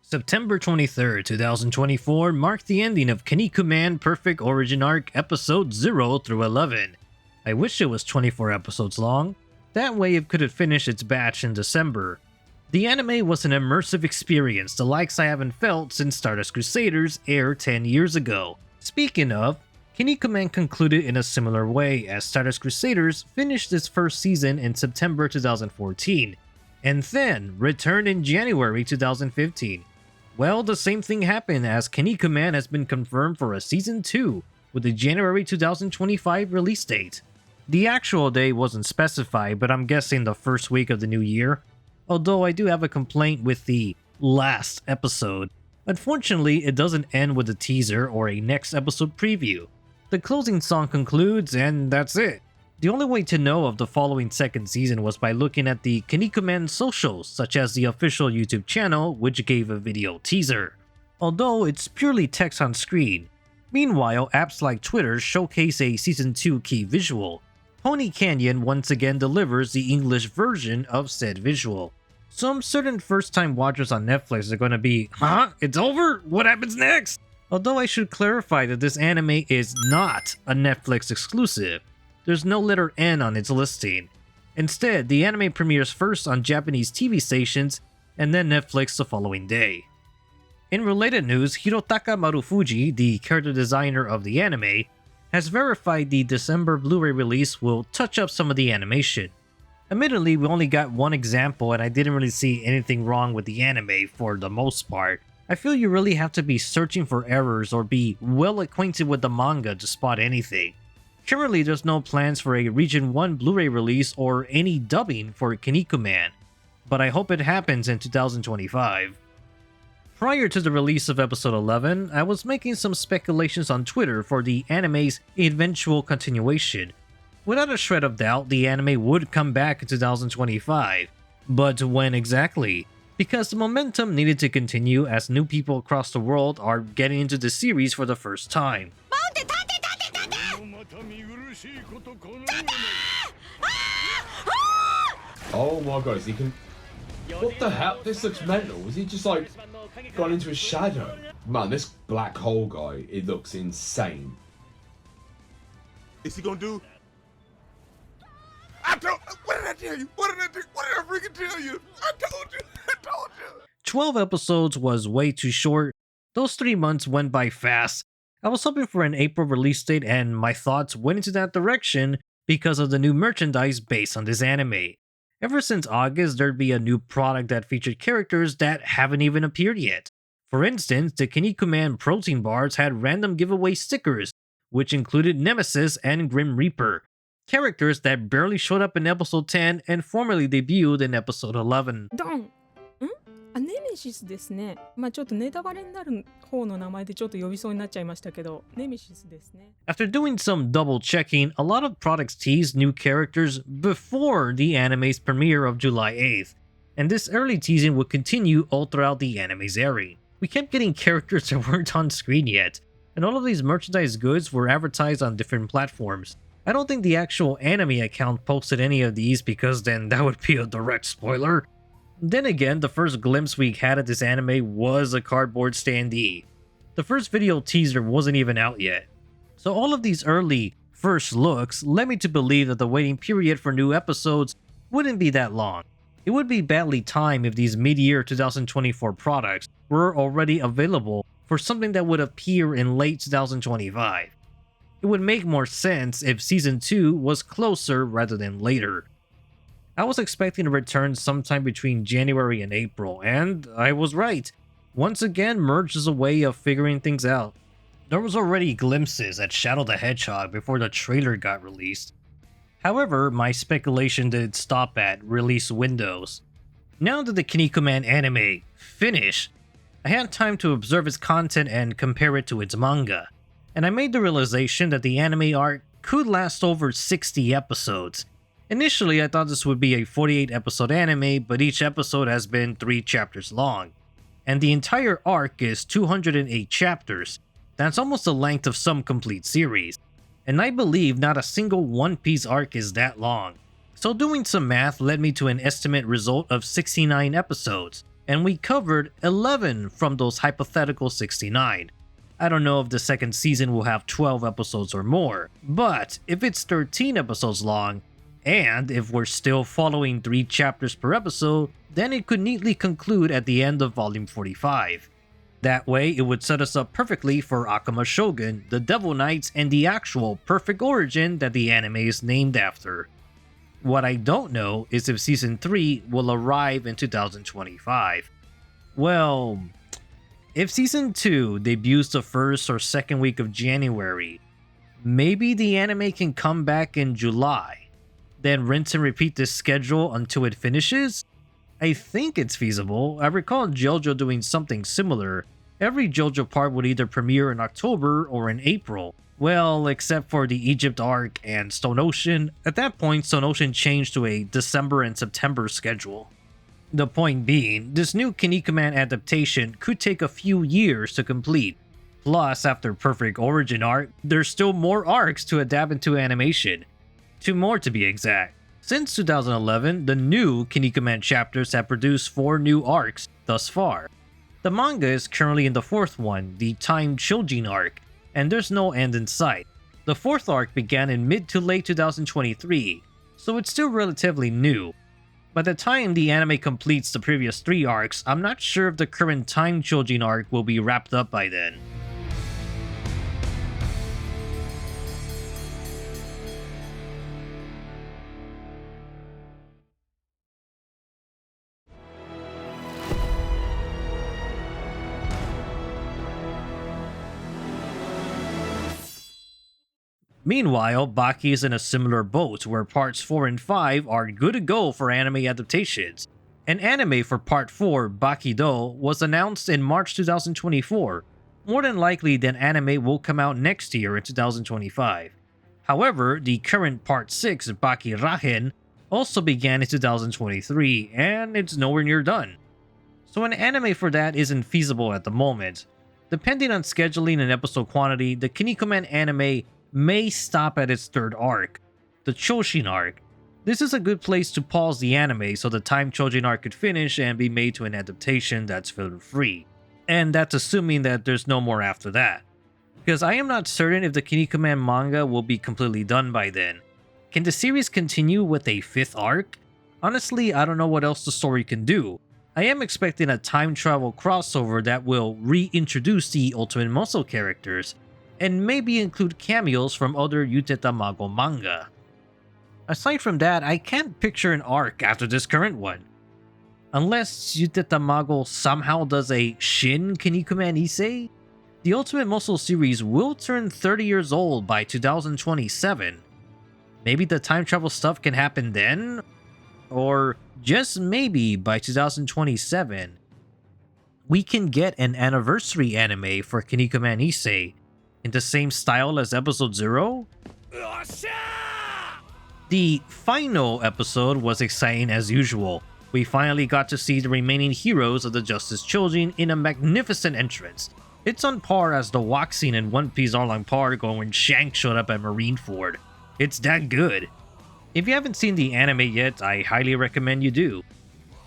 September 23rd, 2024 marked the ending of Kinnikuman Perfect Origin Arc episodes 0 through 11. I wish it was 24 episodes long. That way it could have finished its batch in December. The anime was an immersive experience, the likes I haven't felt since Stardust Crusaders aired 10 years ago. Speaking of, Kinnikuman concluded in a similar way as Stardust Crusaders finished its first season in September 2014, and then returned in January 2015. Well, the same thing happened as Kinnikuman has been confirmed for a Season 2 with a January 2025 release date. The actual day wasn't specified, but I'm guessing the first week of the new year. Although I do have a complaint with the last episode. Unfortunately, it doesn't end with a teaser or a next episode preview. The closing song concludes, and that's it. The only way to know of the following second season was by looking at the Kinnikuman socials, such as the official YouTube channel, which gave a video teaser, although it's purely text on screen. Meanwhile, apps like Twitter showcase a Season 2 key visual. Pony Canyon once again delivers the English version of said visual. Some certain first-time watchers on Netflix are gonna be, huh? It's over? What happens next? Although I should clarify that this anime is not a Netflix exclusive. There's no letter N on its listing. Instead, the anime premieres first on Japanese TV stations and then Netflix the following day. In related news, Hirotaka Marufuji, the character designer of the anime, has verified the December Blu-ray release will touch up some of the animation. Admittedly, we only got one example and I didn't really see anything wrong with the anime for the most part. I feel you really have to be searching for errors or be well acquainted with the manga to spot anything. Currently, there's no plans for a Region 1 Blu-ray release or any dubbing for Kinnikuman, but I hope it happens in 2025. Prior to the release of episode 11, I was making some speculations on Twitter for the anime's eventual continuation. Without a shred of doubt, the anime would come back in 2025. But when exactly? Because the momentum needed to continue as new people across the world are getting into the series for the first time. Oh my god, he can... What the hell? This looks mental. Was he just like gone into his shadow? Man, this black hole guy, it looks insane. Is he gonna do? What did I tell you? What did I do? What did I freaking tell you? I told you. 12 episodes was way too short. Those 3 months went by fast. I was hoping for an April release date and my thoughts went into that direction because of the new merchandise based on this anime. Ever since August, there'd be a new product that featured characters that haven't even appeared yet. For instance, the Kinnikuman protein bars had random giveaway stickers, which included Nemesis and Grim Reaper, characters that barely showed up in episode 10 and formally debuted in episode 11. ネメシスですね。ちょっとネタバレになる方の名前でちょっと呼びそうになっちゃいましたけど、ネメシスですね。After doing some double checking, a lot of products teased new characters before the anime's premiere of July 8th, and this early teasing would continue all throughout the anime's airing. We kept getting characters that weren't on screen yet, and all of these merchandise goods were advertised on different platforms. I don't think the actual anime account posted any of these because then that would be a direct spoiler. Then again, the first glimpse we had of this anime was a cardboard standee. The first video teaser wasn't even out yet. So all of these early first looks led me to believe that the waiting period for new episodes wouldn't be that long. It would be badly timed if these mid-year 2024 products were already available for something that would appear in late 2025. It would make more sense if Season 2 was closer rather than later. I was expecting a return sometime between January and April, and I was right. Once again, Merge is a way of figuring things out. There was already glimpses at Shadow the Hedgehog before the trailer got released. However, my speculation didn't stop at release windows. Now that the Kinnikuman anime finished, I had time to observe its content and compare it to its manga, and I made the realization that the anime arc could last over 60 episodes. Initially, I thought this would be a 48 episode anime, but each episode has been 3 chapters long. And the entire arc is 208 chapters. That's almost the length of some complete series. And I believe not a single One Piece arc is that long. So doing some math led me to an estimate result of 69 episodes, and we covered 11 from those hypothetical 69. I don't know if the second season will have 12 episodes or more, but if it's 13 episodes long, and if we're still following 3 chapters per episode, then it could neatly conclude at the end of Volume 45. That way, it would set us up perfectly for Akuma Shogun, the Devil Knights, and the actual Perfect Origin that the anime is named after. What I don't know is if Season 3 will arrive in 2025. Well, if Season 2 debuts the first or second week of January, maybe the anime can come back in July, then rinse and repeat this schedule until it finishes? I think it's feasible. I recall JoJo doing something similar. Every JoJo part would either premiere in October or in April. Well, except for the Egypt arc and Stone Ocean. At that point, Stone Ocean changed to a December and September schedule. The point being, this new Kinnikuman adaptation could take a few years to complete. Plus, after Perfect Origin Arc, there's still more arcs to adapt into animation. 2 more to be exact. Since 2011, the new Kinnikuman chapters have produced 4 new arcs thus far. The manga is currently in the 4th one, the Time Chojin arc, and there's no end in sight. The 4th arc began in mid to late 2023, so it's still relatively new. By the time the anime completes the previous 3 arcs, I'm not sure if the current Time Chojin arc will be wrapped up by then. Meanwhile, Baki is in a similar boat where parts 4 and 5 are good to go for anime adaptations. An anime for part 4, Baki-Do, was announced in March 2024. More than likely, the anime will come out next year in 2025. However, the current part 6, Baki-Rahen, also began in 2023, and it's nowhere near done. So an anime for that isn't feasible at the moment. Depending on scheduling and episode quantity, the Kinnikuman anime may stop at its 3rd arc, the Choshin arc. This is a good place to pause the anime so the Time Chojin arc could finish and be made to an adaptation that's filler free. And that's assuming that there's no more after that. Because I am not certain if the Kinnikuman manga will be completely done by then. Can the series continue with a 5th arc? Honestly, I don't know what else the story can do. I am expecting a time travel crossover that will reintroduce the Ultimate Muscle characters, and maybe include cameos from other Yuteta Mago manga. Aside from that, I can't picture an arc after this current one. Unless Yuteta Mago somehow does a Shin Kinnikuman Issei, the Ultimate Muscle series will turn 30 years old by 2027. Maybe the time travel stuff can happen then? Or just maybe by 2027, we can get an anniversary anime for Kinnikuman Issei, in the same style as episode 0? The final episode was exciting as usual. We finally got to see the remaining heroes of the Justice Children in a magnificent entrance. It's on par as the walk scene in One Piece Arlong Park or when Shanks showed up at Marineford. It's that good. If you haven't seen the anime yet, I highly recommend you do.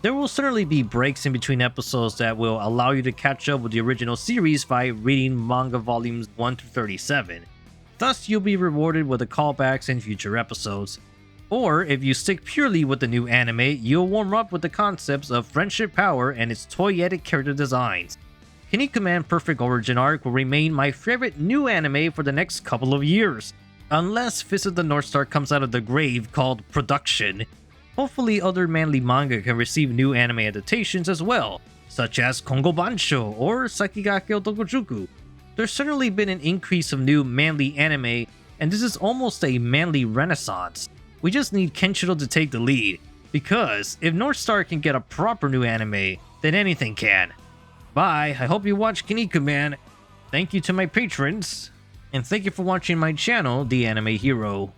There will certainly be breaks in between episodes that will allow you to catch up with the original series by reading manga volumes 1 through 37. Thus, you'll be rewarded with the callbacks in future episodes. Or, if you stick purely with the new anime, you'll warm up with the concepts of friendship power and its toyetic character designs. Kinnikuman Perfect Origin Arc will remain my favorite new anime for the next couple of years. Unless Fist of the North Star comes out of the grave called Production. Hopefully other manly manga can receive new anime adaptations as well, such as Kongo Bansho or Sakigake Otokojuku. There's certainly been an increase of new manly anime, and this is almost a manly renaissance. We just need Kenshiro to take the lead, because if North Star can get a proper new anime, then anything can. Bye, I hope you watch Kinnikuman. Thank you to my patrons, and thank you for watching my channel, The Anime Hero.